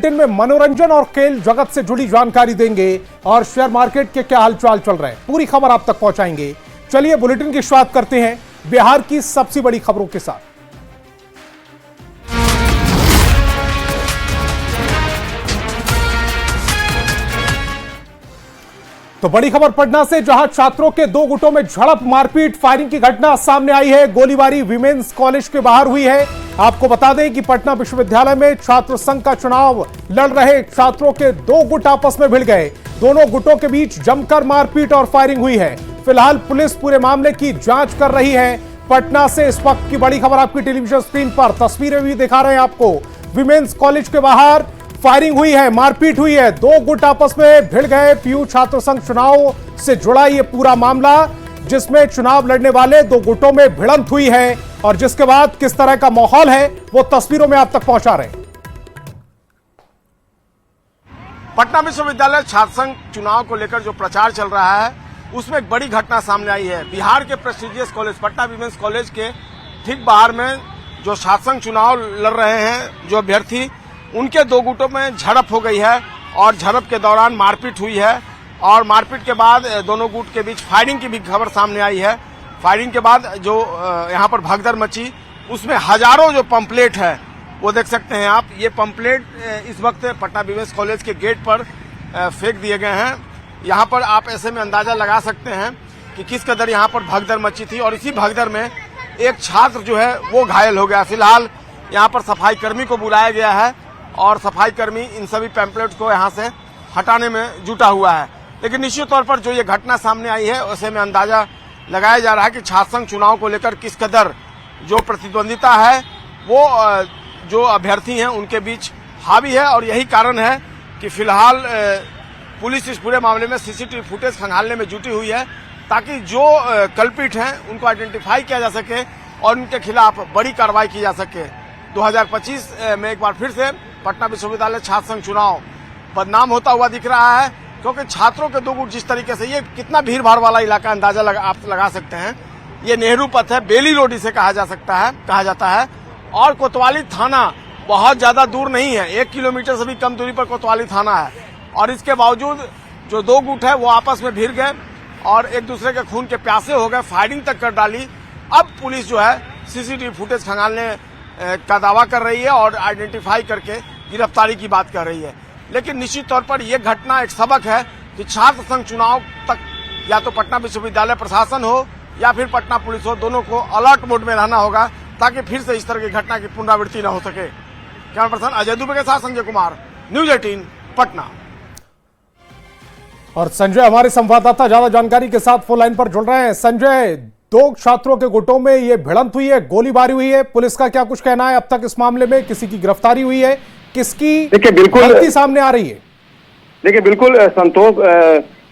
Bulletin में मनोरंजन और खेल जगत से जुड़ी जानकारी देंगे और शेयर मार्केट के क्या हालचाल चल रहे हैं, पूरी खबर आप तक पहुंचाएंगे। चलिए बुलेटिन की शुरुआत करते हैं बिहार की सबसे बड़ी खबरों के साथ। तो बड़ी खबर पटना से, जहां छात्रों के दो गुटों में झड़प, मारपीट, फायरिंग की घटना सामने आई है। गोलीबारी विमेंस कॉलेज के बाहर हुई है। आपको बता दें कि पटना विश्वविद्यालय में छात्र संघ का चुनाव लड़ रहे छात्रों के दो गुट आपस में भिड़ गए। दोनों गुटों के बीच जमकर मारपीट और फायरिंग हुई है। फिलहाल पुलिस पूरे मामले की जांच कर रही है। पटना से इस वक्त की बड़ी खबर आपकी टेलीविजन स्क्रीन पर, तस्वीरें भी दिखा रहे हैं आपको। विमेंस कॉलेज के बाहर फायरिंग हुई है, मारपीट हुई है, दो गुट आपस में भिड़ गए। पीयू छात्र संघ चुनाव से जुड़ा ये पूरा मामला, जिसमें चुनाव लड़ने वाले दो गुटों में भिड़ंत हुई है और जिसके बाद किस तरह का माहौल है वो तस्वीरों में आप तक पहुंचा रहे हैं। पटना विश्वविद्यालय छात्र संघ चुनाव को लेकर जो प्रचार चल रहा है उसमें एक बड़ी घटना सामने आई है। बिहार के prestigious college Patna women's college के ठीक बाहर में जो छात्र संघ चुनाव लड़ रहे हैं जो अभ्यर्थी, उनके दो गुटों में झड़प हो गई है और झड़प के दौरान मारपीट हुई है और मारपीट के बाद दोनों गुट के बीच फायरिंग की भी खबर सामने आई है। फायरिंग के बाद जो यहाँ पर भगदड़ मची, उसमें हजारों जो पंपलेट है वो देख सकते हैं आप। ये पंपलेट इस वक्त पटना विमेंस कॉलेज के गेट पर फेंक दिए गए हैं। यहाँ पर आप ऐसे में अंदाजा लगा सकते हैं कि किस कदर यहाँ पर भगदड़ मची थी और इसी भगदड़ में एक छात्र जो है वो घायल हो गया। फिलहाल यहाँ पर सफाई कर्मी को बुलाया गया है और सफाई कर्मी इन सभी पैम्पलेट्स को यहाँ से हटाने में जुटा हुआ है। लेकिन निश्चित तौर पर जो ये घटना सामने आई है उसे में अंदाजा लगाया जा रहा है कि छात्र संघ चुनाव को लेकर किस कदर जो प्रतिद्वंदिता है वो जो अभ्यर्थी हैं उनके बीच हावी है और यही कारण है कि फिलहाल पुलिस इस पूरे मामले में सीसीटीवी फुटेज खंगालने में जुटी हुई है ताकि जो कल्पिट हैं उनको आइडेंटिफाई किया जा सके और उनके खिलाफ बड़ी कार्रवाई की जा सके। 2025 में एक बार फिर से पटना विश्वविद्यालय छात्र संघ चुनाव बदनाम होता हुआ दिख रहा है, क्योंकि छात्रों के दो गुट जिस तरीके से, ये कितना भीड़ भाड़ वाला इलाका अंदाजा आप लगा सकते हैं। ये नेहरू पथ है, बेली रोड इसे कहा जाता है और कोतवाली थाना बहुत ज्यादा दूर नहीं है, 1 किलोमीटर से भी कम दूरी पर कोतवाली थाना है। और इसके बावजूद जो दो गुट है वो आपस में भिड़ गए और एक दूसरे के खून के प्यासे हो गए, फायरिंग तक कर डाली। अब पुलिस जो है सीसीटीवी फुटेज खंगालने का दावा कर रही है और आइडेंटिफाई करके गिरफ्तारी की बात कर रही है। लेकिन निश्चित तौर पर यह घटना एक सबक है कि छात्र संघ चुनाव तक या तो पटना विश्वविद्यालय प्रशासन हो या फिर पटना पुलिस हो, दोनों को अलर्ट मोड में रहना होगा ताकि फिर से इस तरह की घटना की पुनरावृत्ति न हो सके। कैमरा पर्सन अजय दुबे के साथ संजय कुमार, न्यूज 18 पटना। और संजय हमारे संवाददाता ज्यादा जानकारी के साथ फोन लाइन पर जुड़ रहे हैं। संजय, दो छात्रों के गुटों में ये भिड़ंत हुई है, गोलीबारी हुई है, पुलिस का क्या कुछ कहना है अब तक इस मामले में? किसी की गिरफ्तारी हुई है, किसकी गलती सामने आ रही है? देखिए बिल्कुल संतोष,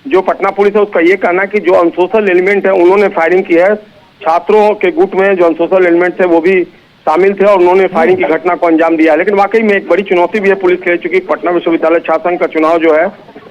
जो पटना पुलिस है उसका ये कहना है कि जो अनसोशल एलिमेंट है उन्होंने फायरिंग की है। छात्रों के गुट में जो अनसोशल एलिमेंट थे वो भी शामिल थे और उन्होंने फायरिंग की घटना को अंजाम दिया। लेकिन वाकई में एक बड़ी चुनौती भी है पुलिस के लिए, चूंकि पटना विश्वविद्यालय छात्र संघ का चुनाव जो है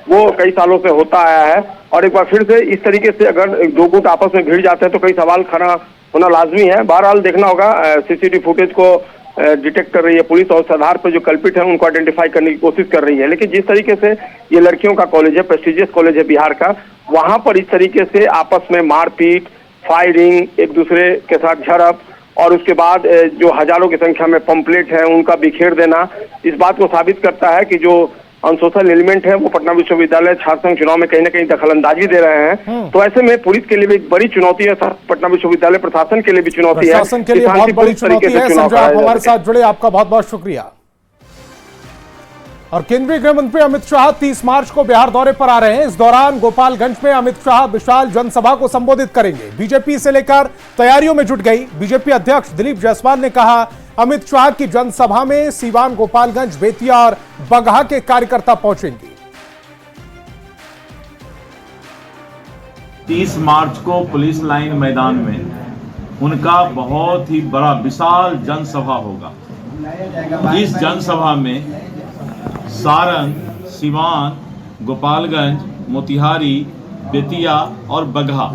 वो कई सालों से होता आया है और एक बार फिर से इस तरीके से अगर दो गुट आपस में भिड़ जाते हैं तो कई सवाल खड़ा होना लाजमी है। बहरहाल देखना होगा, सीसीटीवी फुटेज को डिटेक्ट कर रही है पुलिस और उस आधार पर जो कल्पिट है उनको आइडेंटिफाई करने की कोशिश कर रही है। लेकिन जिस तरीके से ये लड़कियों का कॉलेज है, प्रेस्टिजियस कॉलेज है बिहार का, वहां पर इस तरीके से आपस में मारपीट, फायरिंग, एक दूसरे के साथ झड़प और उसके बाद जो हजारों की संख्या में पंपलेट है उनका बिखेर देना, इस बात को साबित करता है कि जो अनसोशल एलिमेंट है वो पटना विश्वविद्यालय छात्र संघ चुनाव में कहीं ना कहीं दखलंदाजी दे रहे हैं। तो ऐसे में पुलिस के लिए भी एक बड़ी चुनौती है, पटना विश्वविद्यालय प्रशासन के लिए भी चुनौती है। प्रशासन के लिए बहुत बड़ी चुनौती है। संजय, आप हमारे साथ जुड़े, आपका बहुत बहुत शुक्रिया। और केंद्रीय गृह मंत्री अमित शाह 30 मार्च को बिहार दौरे पर आ रहे हैं। इस दौरान गोपालगंज में अमित शाह विशाल जनसभा को संबोधित करेंगे। बीजेपी से लेकर तैयारियों में जुट गई। बीजेपी अध्यक्ष दिलीप जायसवाल ने कहा अमित शाह की जनसभा में सीवान, गोपालगंज, बेतिया और बगहा के कार्यकर्ता पहुंचेंगे। 30 मार्च को पुलिस लाइन मैदान में उनका बहुत ही बड़ा विशाल जनसभा होगा। इस जनसभा में सारण, सीवान, गोपालगंज, मोतिहारी, बेतिया और बगहा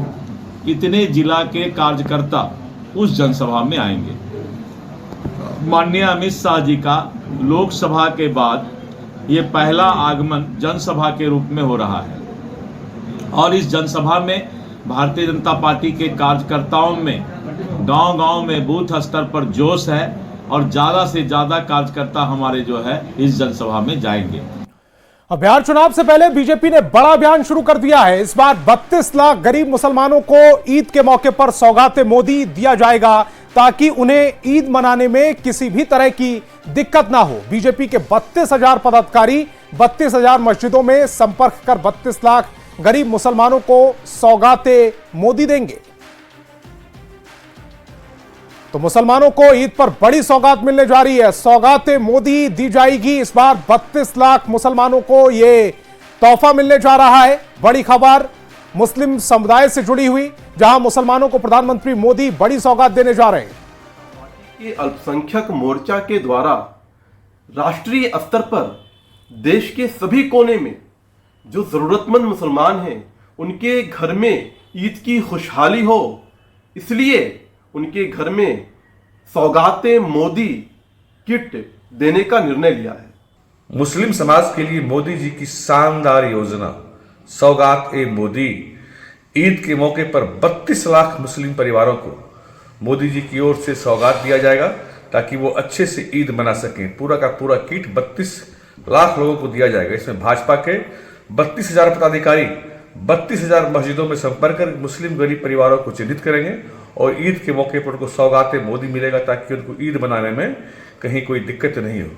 इतने जिला के कार्यकर्ता उस जनसभा में आएंगे। माननीय अमित शाह जी का लोकसभा के बाद ये पहला आगमन जनसभा के रूप में हो रहा है और इस जनसभा में भारतीय जनता पार्टी के कार्यकर्ताओं में गांव-गांव में बूथ स्तर पर जोश है और ज़्यादा से ज़्यादा कार्यकर्ता हमारे जो है इस जनसभा में जाएंगे। अब बिहार चुनाव से पहले बीजेपी ने बड़ा अभियान शुरू कर दिया है। इस बार 32 लाख गरीब मुसलमानों को ईद के मौके पर सौगाते मोदी दिया जाएगा ताकि उन्हें ईद मनाने में किसी भी तरह की दिक्कत ना हो। बीजेपी के 32,000 पदाधिकारी 32,000 मस्जिदों में संपर्क कर 32 लाख गरीब मुसलमानों को सौगाते मोदी देंगे। तो मुसलमानों को ईद पर बड़ी सौगात मिलने जा रही है। सौगाते मोदी दी जाएगी। इस बार 32 लाख मुसलमानों को यह तोहफा मिलने जा रहा है। बड़ी खबर मुस्लिम समुदाय से जुड़ी हुई, जहां मुसलमानों को प्रधानमंत्री मोदी बड़ी सौगात देने जा रहे हैं। ये अल्पसंख्यक मोर्चा के द्वारा राष्ट्रीय स्तर पर देश के सभी कोने में जो जरूरतमंद मुसलमान हैं उनके घर में ईद की खुशहाली हो, इसलिए उनके घर में सौगाते मोदी किट देने का निर्णय लिया है। मुस्लिम समाज के लिए मोदी जी की शानदार योजना सौगात ए मोदी, ईद के मौके पर 32 लाख मुस्लिम परिवारों को मोदी जी की ओर से सौगात दिया जाएगा ताकि वो अच्छे से ईद मना सकें। पूरा का पूरा किट 32 लाख लोगों को दिया जाएगा। इसमें भाजपा के 32,000 पदाधिकारी 32,000 मस्जिदों में संपर्क कर मुस्लिम गरीब परिवारों को चिन्हित करेंगे और ईद के मौके पर उनको सौगाते मोदी मिलेगा ताकि उनको ईद मनाने में कहीं कोई दिक्कत नहीं हो।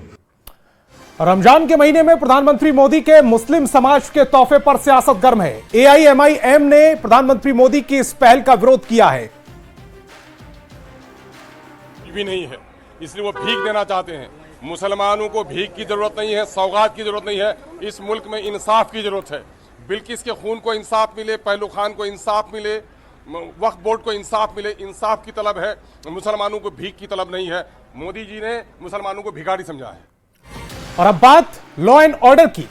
रमजान के महीने में प्रधानमंत्री मोदी के मुस्लिम समाज के तोहफे पर सियासत गर्म है। AIMIM ने प्रधानमंत्री मोदी की इस पहल का विरोध किया है। भी नहीं है, इसलिए वो भीख देना चाहते हैं। मुसलमानों को भीख की जरूरत नहीं है, सौगात की जरूरत नहीं है। इस मुल्क में इंसाफ की जरूरत है। बिल्किस के खून को इंसाफ मिले, पहलू खान को इंसाफ मिले, वक्फ बोर्ड को इंसाफ मिले। इंसाफ की तलब है, मुसलमानों को भीख की तलब नहीं है। मोदी जी ने मुसलमानों को भिखारी समझा है। और अब बात लॉ एंड ऑर्डर की।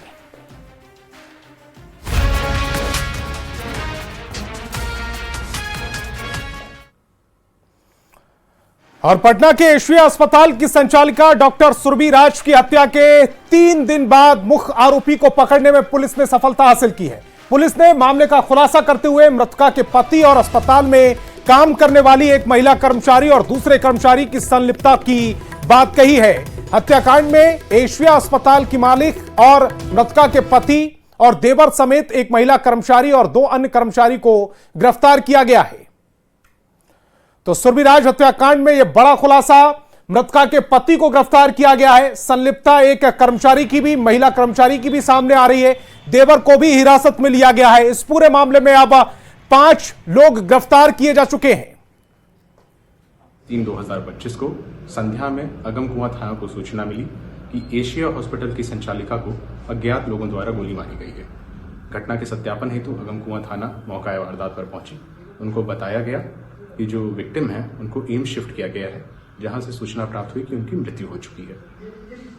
और पटना के एशिया अस्पताल की संचालिका डॉक्टर सुरभि राज की हत्या के 3 दिन बाद मुख्य आरोपी को पकड़ने में पुलिस ने सफलता हासिल की है। पुलिस ने मामले का खुलासा करते हुए मृतका के पति और अस्पताल में काम करने वाली एक महिला कर्मचारी और दूसरे कर्मचारी की संलिप्तता की बात कही है। हत्याकांड में एशिया अस्पताल की मालिक और मृतका के पति और देवर समेत एक महिला कर्मचारी और 2 अन्य कर्मचारी को गिरफ्तार किया गया है। तो सुरभि राज हत्याकांड में यह बड़ा खुलासा, मृतका के पति को गिरफ्तार किया गया है। संलिप्तता एक कर्मचारी की भी, महिला कर्मचारी की भी सामने आ रही है। देवर को भी हिरासत में लिया गया है। इस पूरे मामले में अब 5 लोग गिरफ्तार किए जा चुके हैं। 3/2025 को संध्या में अगम कुआं थाना को सूचना मिली कि एशिया हॉस्पिटल की संचालिका को अज्ञात लोगों द्वारा गोली मारी गई है। घटना के सत्यापन हेतु अगम कुआं थाना मौका वारदात पर पहुंची। उनको बताया गया कि जो विक्टिम है उनको एम्स शिफ्ट किया गया है, जहां से सूचना प्राप्त हुई कि उनकी मृत्यु हो चुकी है।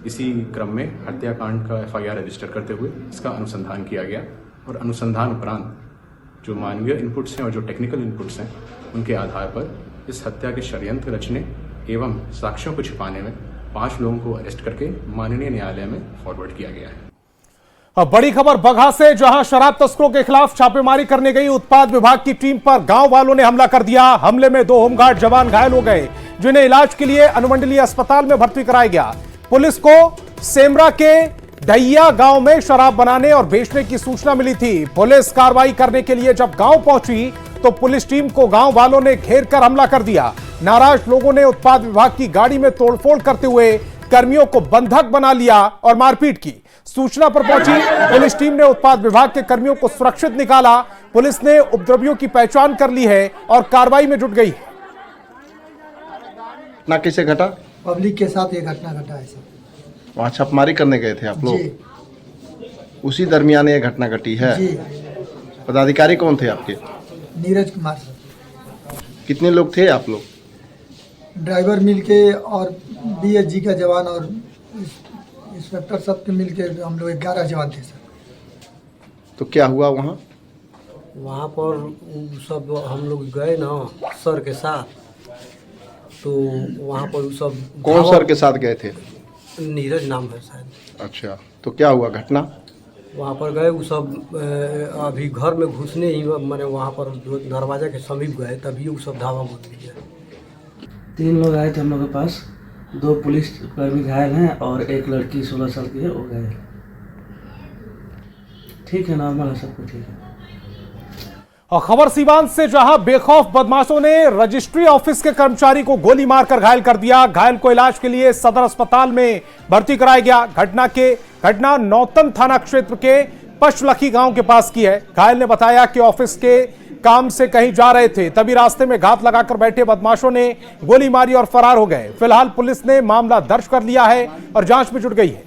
इसी क्रम में हत्याकांड का FIR रजिस्टर करते हुए इसका अनुसंधान किया गया और अनुसंधान उपरांत जो मानवीय इनपुट्स हैं और जो टेक्निकल इनपुट्स हैं उनके आधार पर इस हत्या के षड्यंत्र रचने एवं साक्ष्यों को छिपाने में 5 लोगों को अरेस्ट करके माननीय न्यायालय में फॉरवर्ड किया गया है। अब बड़ी खबर बगहा से, जहां शराब तस्करों के खिलाफ छापेमारी करने गई उत्पाद विभाग की टीम पर गांव वालों ने हमला कर दिया। हमले में 2 होमगार्ड जवान घायल हो गए, जिन्हें इलाज के लिए अनुमंडलीय अस्पताल में भर्ती कराया गया। पुलिस को सेमरा के ढैया गांव में शराब बनाने और बेचने की सूचना मिली थी। पुलिस कार्रवाई करने के लिए जब गांव पहुंची तो पुलिस टीम को गांव वालों ने घेर कर हमला कर दिया। नाराज लोगों ने उत्पाद विभाग की गाड़ी में तोड़फोड़ करते हुए कर्मियों को बंधक बना लिया और मारपीट की। सूचना पर पहुंची पुलिस टीम ने उत्पाद विभाग के कर्मियों को सुरक्षित निकाला। पुलिस ने उपद्रवियों की पहचान कर ली है और कार्रवाई में जुट गई है। घटना कैसे घटा? पब्लिक के साथ ये घटना घटा है सर। वहाँ छापेमारी करने गए थे आप लोग? जी। उसी दरमियान ये घटना घटी है? जी। पदाधिकारी कौन थे आपके? नीरज कुमार सर। कितने लोग थे आप लोग? ड्राइवर मिलके और BSG का जवान और इंस्पेक्टर सब के मिलके हम लोग 11 जवान थे सर। तो क्या हुआ वहाँ? वहाँ पर सब हम लोग गए ना सर के साथ, तो वहाँ पर सब कौन सर के साथ गए थे? नीरज नाम है शायद। अच्छा। तो क्या हुआ घटना? वहाँ पर गए वो सब अभी घर में घुसने ही मैंने वहाँ पर जो दरवाजा के समीप गए तभी वो सब धावा बोल दिया। 3 लोग आए थे हम लोग के पास, 2 पुलिस कर्मी घायल हैं और एक लड़की 16 साल की है वो घायल। ठीक है, नॉर्मल है, सब कुछ ठीक है। और खबर सीवान से, जहां बेखौफ बदमाशों ने रजिस्ट्री ऑफिस के कर्मचारी को गोली मारकर घायल कर दिया। घायल को इलाज के लिए सदर अस्पताल में भर्ती कराया गया। घटना नौतन थाना क्षेत्र के पशलखी गांव के पास की है। घायल ने बताया कि ऑफिस के काम से कहीं जा रहे थे, तभी रास्ते में घात लगाकर बैठे बदमाशों ने गोली मारी और फरार हो गए। फिलहाल पुलिस ने मामला दर्ज कर लिया है और जांच में जुट गई है।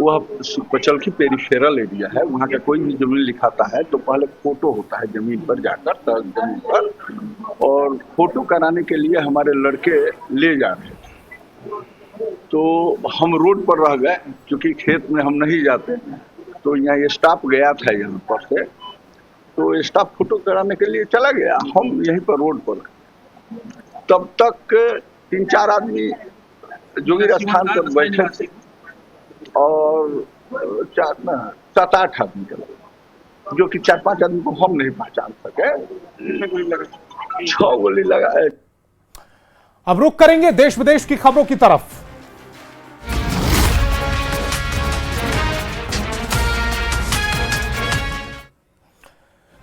वह पचलखी पेरिफेरल एरिया है, वहाँ का कोई भी जमीन लिखाता है तो पहले फोटो होता है जमीन पर जाकर, जमीन पर, और फोटो कराने के लिए हमारे लड़के ले जा रहे थे। तो हम रोड पर रह गए, क्योंकि खेत में हम नहीं जाते, तो यहाँ स्टाफ गया था यहाँ पर से, तो स्टाफ फोटो कराने के लिए चला गया, हम यहीं पर रोड पर। तब तक 3-4 आदमी जोगिर स्थान पर बैठे थे और 7-8 आदमी का, जो कि 4-5 आदमी को हम नहीं पहचान सके। 6 गोली लगा है। अब रुख करेंगे देश विदेश की खबरों की तरफ।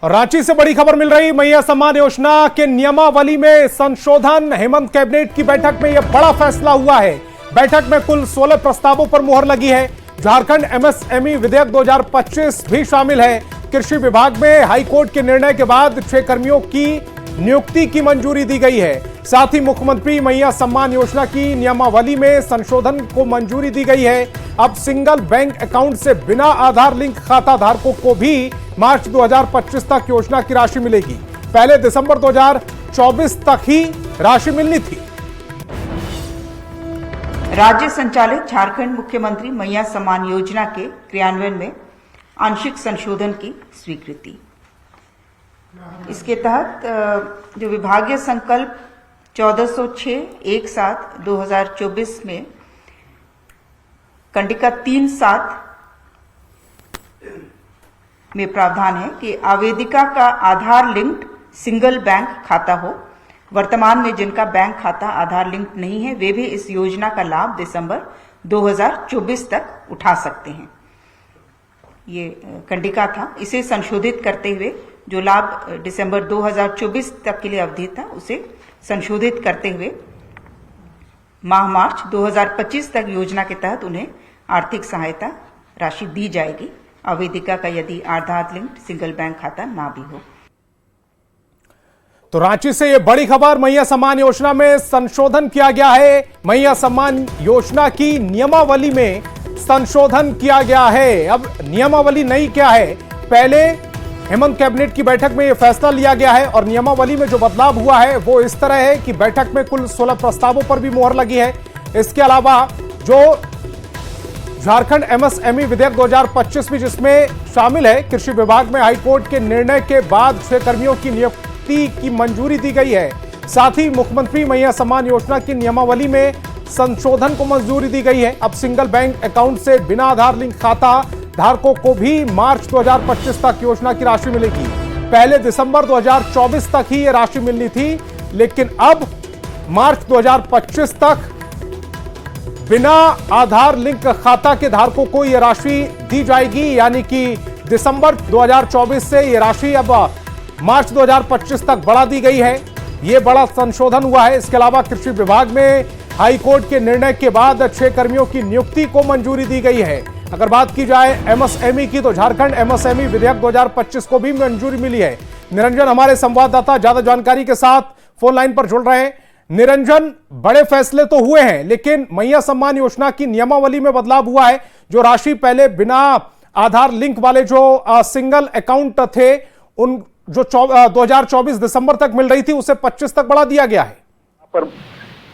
रांची से बड़ी खबर मिल रही, मैया सम्मान योजना के नियमावली में संशोधन। हेमंत कैबिनेट की बैठक में यह बड़ा फैसला हुआ है। बैठक में कुल 16 प्रस्तावों पर मुहर लगी है। झारखंड एमएसएमई विधेयक 2025 भी शामिल है। कृषि विभाग में हाईकोर्ट के निर्णय के बाद 6 कर्मियों की नियुक्ति की मंजूरी दी गई है। साथ ही मुख्यमंत्री मैया सम्मान योजना की नियमावली में संशोधन को मंजूरी दी गई है। अब सिंगल बैंक अकाउंट से बिना आधार लिंक खाता धारकों को भी मार्च 2025 तक योजना की राशि मिलेगी। पहले दिसंबर 2024 तक ही राशि मिलनी थी। राज्य संचालित झारखंड मुख्यमंत्री मैया सम्मान योजना के क्रियान्वयन में आंशिक संशोधन की स्वीकृति। इसके तहत जो विभागीय संकल्प 1406/17/2024 में कंडिका 3(7) में प्रावधान है कि आवेदिका का आधार लिंक्ड सिंगल बैंक खाता हो। वर्तमान में जिनका बैंक खाता आधार लिंक नहीं है, वे भी इस योजना का लाभ दिसंबर 2024 तक उठा सकते हैं। ये कंडिका था, इसे संशोधित करते हुए जो लाभ दिसंबर 2024 तक के लिए अवधि था, उसे संशोधित करते हुए माह मार्च 2025 तक योजना के तहत उन्हें आर्थिक सहायता राशि दी जाएगी, आवेदिका का यदि आधार लिंक्ड सिंगल बैंक खाता ना भी हो। तो रांची से ये बड़ी खबर, मैया सम्मान योजना में संशोधन किया गया है। मैया सम्मान योजना की नियमावली में संशोधन किया गया है। अब नियमावली नई क्या है, पहले हेमंत कैबिनेट की बैठक में यह फैसला लिया गया है और नियमावली में जो बदलाव हुआ है वो इस तरह है कि बैठक में कुल 16 प्रस्तावों पर भी मुहर लगी है। इसके अलावा जो झारखंड एमएसएमई विधेयक 2025 भी जिसमें शामिल है, कृषि विभाग में हाईकोर्ट के निर्णय के बाद 6 कर्मियों की नियुक्ति की मंजूरी दी गई है। साथ ही मुख्यमंत्री मैया सम्मान योजना की नियमावली में संशोधन को मंजूरी दी गई है। अब सिंगल बैंक अकाउंट से बिना आधार लिंक खाता धारकों को भी मार्च 2025 तक योजना की राशि मिलेगी। पहले दिसंबर 2024 तक ही ये राशि मिलनी थी, लेकिन अब मार्च 2025 तक बिना आधार लिंक खाता के धारकों को यह राशि दी जाएगी। यानी कि दिसंबर 2024 से यह राशि अब मार्च 2025 तक बढ़ा दी गई है। यह बड़ा संशोधन हुआ है। इसके अलावा कृषि विभाग में हाईकोर्ट के निर्णय के बाद 6 कर्मियों की नियुक्ति को मंजूरी दी गई है। अगर बात की जाए एमएसएमई की, तो झारखंड एमएसएमई विधेयक 2025 को भी मंजूरी मिली है। निरंजन हमारे संवाददाता ज्यादा जानकारी के साथ फोन लाइन पर जुड़ रहे हैं। निरंजन, बड़े फैसले तो हुए हैं, लेकिन मैया सम्मान योजना की नियमावली में बदलाव हुआ है। जो राशि पहले बिना आधार लिंक वाले जो सिंगल अकाउंट थे, उन जो 2024 दिसंबर तक मिल रही थी, उसे 25 तक बढ़ा दिया गया है। पर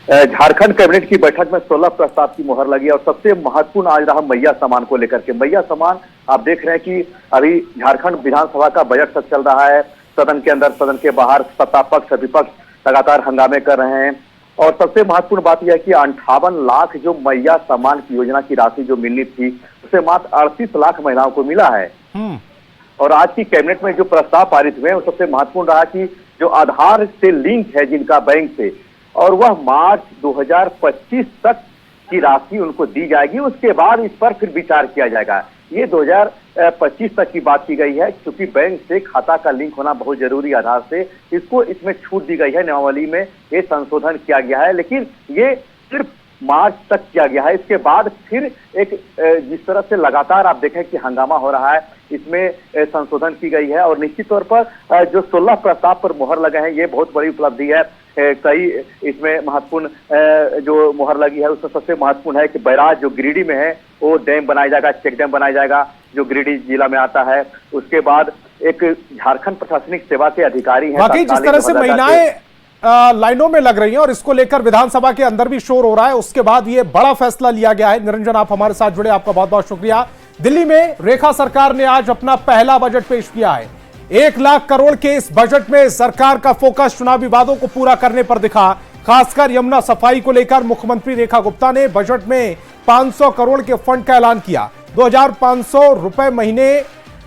झारखंड कैबिनेट की बैठक में 16 प्रस्ताव की मुहर लगी और सबसे महत्वपूर्ण आज रहा मैया सम्मान को लेकर के। मैया सम्मान आप देख रहे हैं कि अभी झारखंड विधानसभा का बजट सत्र चल रहा है। सदन के अंदर, सदन के बाहर सत्ता पक्ष विपक्ष लगातार हंगामे कर रहे हैं और सबसे महत्वपूर्ण बात यह है कि 58 लाख जो मैया सम्मान की योजना की राशि जो मिलनी थी उसे मात्र 38 लाख महिलाओं को मिला है। और आज की कैबिनेट में जो प्रस्ताव पारित हुए हैं वो सबसे महत्वपूर्ण रहा कि जो आधार से लिंक है जिनका बैंक से, और वह मार्च 2025 तक की राशि उनको दी जाएगी। उसके बाद इस पर फिर विचार किया जाएगा। ये 2025 तक की बात की गई है, क्योंकि बैंक से खाता का लिंक होना बहुत जरूरी आधार से, इसको इसमें छूट दी गई है। नियमावली में ये संशोधन किया गया है, लेकिन ये सिर्फ मार्च तक किया गया है। इसके बाद फिर एक जिस तरह से लगातार आप देखें कि हंगामा हो रहा है, इसमें संशोधन की गई है। और निश्चित तौर पर जो 16 प्रस्ताव पर मोहर लगे हैं, ये बहुत बड़ी उपलब्धि है। कई इसमें महत्वपूर्ण जो मोहर लगी है उसमें सबसे महत्वपूर्ण है कि बैराज जो गिरिडीह में है वो डैम बनाया जाएगा, चेक डैम बनाया जाएगा जो गिरिडीह जिला में आता है। उसके बाद एक झारखंड प्रशासनिक सेवा के अधिकारी हैं। बाकी जिस तरह से महिलाएं लाइनों में लग रही हैं और इसको लेकर विधानसभा के अंदर भी शोर हो रहा है, उसके बाद ये बड़ा फैसला लिया गया है। निरंजन, आप हमारे साथ जुड़े, आपका बहुत बहुत शुक्रिया। दिल्ली में रेखा सरकार ने आज अपना पहला बजट पेश किया है। 1 लाख करोड़ के इस बजट में सरकार का फोकस चुनावी वादों को पूरा करने पर दिखा। खासकर यमुना सफाई को लेकर मुख्यमंत्री रेखा गुप्ता ने बजट में 500 करोड़ के फंड का ऐलान किया। 2500 रुपए महीने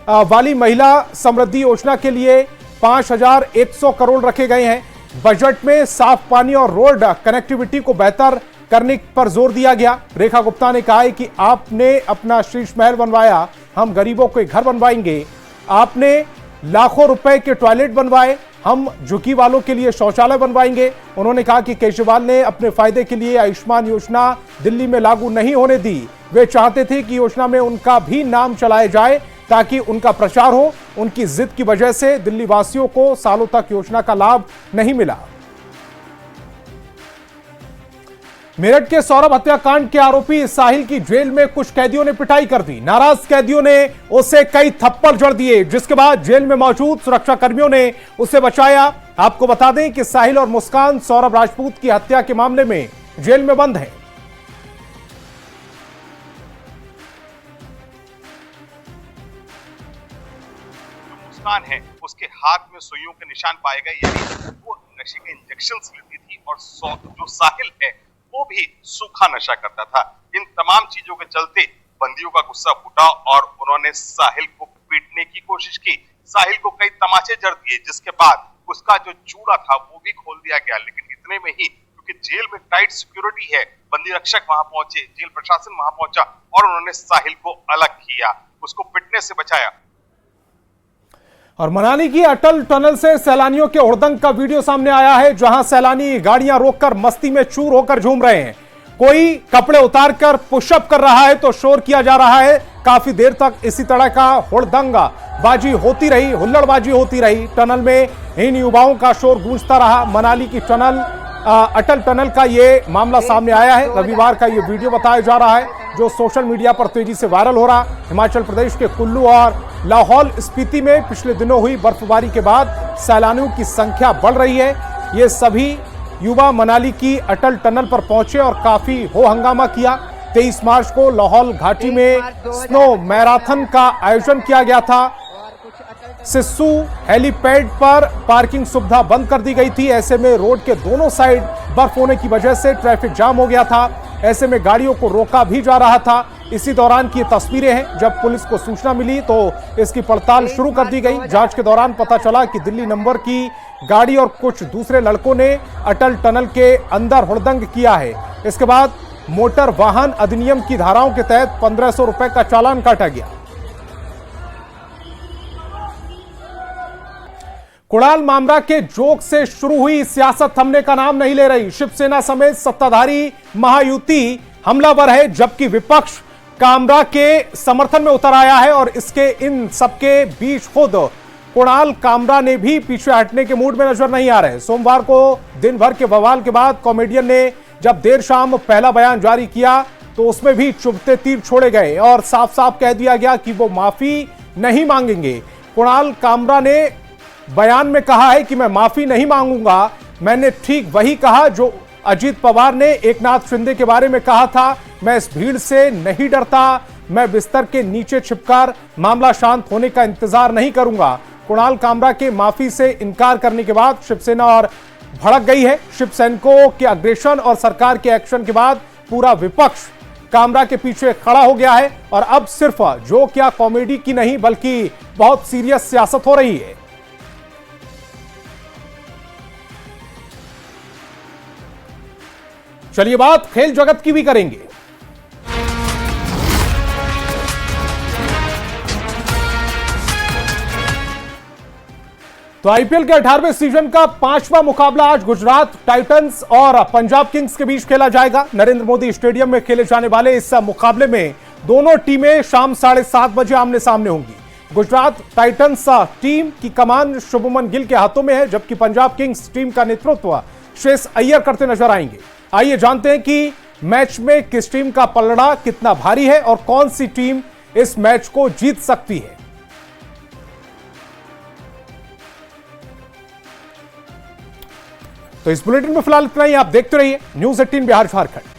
वाली महिला समृद्धि योजना के लिए 5100 करोड़ रखे गए हैं। बजट में साफ पानी और रोड कनेक्टिविटी को बेहतर करने पर जोर दिया गया। रेखा गुप्ता ने कहा है कि आपने अपना शीश महल बनवाया, हम गरीबों के घर बनवाएंगे। आपने लाखों रुपए के टॉयलेट बनवाए, हम झुग्गी वालों के लिए शौचालय बनवाएंगे। उन्होंने कहा कि केजरीवाल ने अपने फायदे के लिए आयुष्मान योजना दिल्ली में लागू नहीं होने दी। वे चाहते थे कि योजना में उनका भी नाम चलाया जाए ताकि उनका प्रचार हो। उनकी जिद की वजह से दिल्ली वासियों को सालों तक योजना का लाभ नहीं मिला। मेरठ के सौरभ हत्याकांड के आरोपी साहिल की जेल में कुछ कैदियों ने पिटाई कर दी। नाराज कैदियों ने उसे कई थप्पड़ जड़ दिए, जिसके बाद जेल में मौजूद सुरक्षा कर्मियों ने उसे बचाया। आपको बता दें कि साहिल और मुस्कान सौरभ राजपूत की हत्या के मामले में जेल में बंद है। मुस्कान है, उसके हाथ में सुइयों के निशान पाए गए, यानी वो नशे के इंजेक्शंस लेती थी। और जो साहिल है वो भी सूखा नशा करता था। इन तमाम चीजों के चलते बंदियों का गुस्सा फूटा और उन्होंने साहिल को पीटने की कोशिश की। साहिल को कई तमाचे जड़ दिए, जिसके बाद उसका जो जूड़ा था वो भी खोल दिया गया। लेकिन इतने में ही, क्योंकि जेल में टाइट सिक्योरिटी है, बंदी रक्षक वहां पहुंचे, जेल प्रशासन वहां पहुंचा और उन्होंने साहिल को अलग किया, उसको पिटने से बचाया। और मनाली की अटल टनल से सैलानियों के हुड़दंग का वीडियो सामने आया है, जहां सैलानी गाड़ियां रोककर मस्ती में चूर होकर झूम रहे हैं। कोई कपड़े उतारकर पुशअप कर रहा है तो शोर किया जा रहा है। काफी देर तक इसी तरह का हुड़दंगा बाजी होती रही, हुल्लड़बाजी होती रही। टनल में इन युवाओं का शोर गूंजता रहा। मनाली की टनल अटल टनल का ये मामला सामने आया है। रविवार का ये वीडियो बताया जा रहा है जो सोशल मीडिया पर तेजी से वायरल हो रहा। हिमाचल प्रदेश के कुल्लू और लाहौल स्पीति में पिछले दिनों हुई बर्फबारी के बाद सैलानियों की संख्या बढ़ रही है। ये सभी युवा मनाली की अटल टनल पर पहुंचे और काफी हो हंगामा किया। 23 मार्च को लाहौल घाटी में स्नो मैराथन का आयोजन किया गया था। सिस्सू हेलीपैड पर पार्किंग सुविधा बंद कर दी गई थी। ऐसे में रोड के दोनों साइड बर्फ होने की वजह से ट्रैफिक जाम हो गया था। ऐसे में गाड़ियों को रोका भी जा रहा था। इसी दौरान की तस्वीरें हैं। जब पुलिस को सूचना मिली तो इसकी पड़ताल शुरू कर दी गई। जांच के दौरान पता चला कि दिल्ली नंबर की गाड़ी और कुछ दूसरे लड़कों ने अटल टनल के अंदर हुड़दंग किया है। इसके बाद मोटर वाहन अधिनियम की धाराओं के तहत 1500 रुपए का चालान काटा गया। कुणाल मामरा के जोक से शुरू हुई सियासत थमने का नाम नहीं ले रही। शिवसेना समेत सत्ताधारी महायुति हमलावर है, जबकि विपक्ष कामरा के समर्थन में उतर आया है। और इसके इन सबके बीच खुद कुणाल कामरा ने भी पीछे हटने के मूड में नजर नहीं आ रहे। सोमवार को दिन भर के बवाल के बाद कॉमेडियन ने जब देर शाम पहला बयान जारी किया तो उसमें भी चुभते तीर छोड़े गए और साफ साफ कह दिया गया कि वो माफी नहीं मांगेंगे। कुणाल कामरा ने बयान में कहा है कि मैं माफी नहीं मांगूंगा। मैंने ठीक वही कहा जो अजीत पवार ने एकनाथ शिंदे के बारे में कहा था। मैं इस भीड़ से नहीं डरता। मैं बिस्तर के नीचे छिपकर मामला शांत होने का इंतजार नहीं करूंगा। कुणाल कामरा के माफी से इनकार करने के बाद शिवसेना और भड़क गई है। शिव सैनिकों के अग्रेशन और सरकार के एक्शन के बाद पूरा विपक्ष कैमरा के पीछे खड़ा हो गया है और अब सिर्फ जो क्या कॉमेडी की नहीं बल्कि बहुत सीरियस सियासत हो रही है। चलिए बात खेल जगत की भी करेंगे। तो आईपीएल के 18वें सीजन का 5वां मुकाबला आज गुजरात टाइटंस और पंजाब किंग्स के बीच खेला जाएगा। नरेंद्र मोदी स्टेडियम में खेले जाने वाले इस मुकाबले में दोनों टीमें शाम 7:30 बजे आमने सामने होंगी। गुजरात टाइटंस टीम की कमान शुभमन गिल के हाथों में है, जबकि पंजाब किंग्स टीम का नेतृत्व श्रेयस अय्यर करते नजर आएंगे। आइए जानते हैं कि मैच में किस टीम का पलड़ा कितना भारी है और कौन सी टीम इस मैच को जीत सकती है। तो इस बुलेटिन में फिलहाल इतना ही। आप देखते रहिए न्यूज़ 18 बिहार झारखंड।